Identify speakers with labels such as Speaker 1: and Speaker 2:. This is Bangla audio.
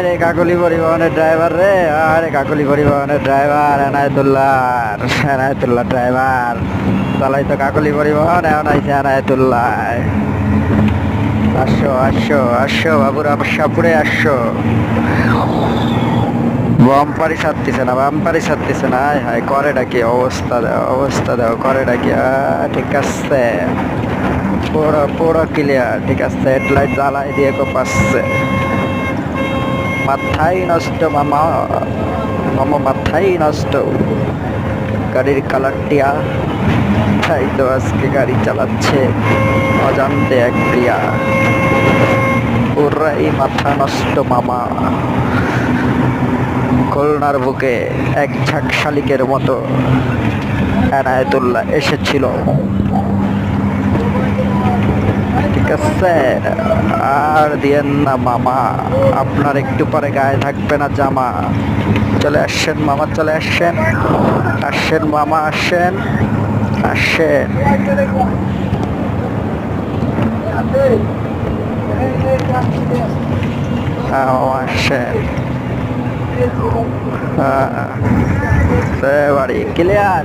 Speaker 1: রে কাকলি পরিবহনের ড্রাইভার রে, আরে কাকলি পরিবহনের ড্রাইভার এনায়েতুল্লাহ ড্রাইভার চালাই তো কাকলি পরিবহন, এখন আইছে এনায়েতুল্লাহ। আসো আসো আসো বাবুরা, সাপুরে আসো। বাম্পারি ছাড়তেছে না, হায় হায়, করেটা কি অবস্থা দাও, করেটা কি, ঠিক আছে, পুরো পুরো ক্লিয়ার, ঠিক আছে, হেডলাইট জ্বালাই দিয়ে কোপাচ্ছে। মাথাই নষ্ট মামা, মাথাই নষ্ট। গাড়ির কালারটিয়া, তাই তো আজকে গাড়ি চালাচ্ছে অজান্তে এক প্রিয়া। ওরাই মাথা নষ্ট মামা। খুলনার বুকে এক ঝাঁক শালিকের মতো এনায়েতুল্লাহ এসেছিল, ঠিক আছে। আর দিয়েন না মামা, আপনার একটু পরে গায়ে থাকবে না জামা। চলে আসছেন মামা, চলে আসছেন, আসছেন মামা, আসছেন আসছেন। আসছেন, বাড়ি ক্লিয়ার।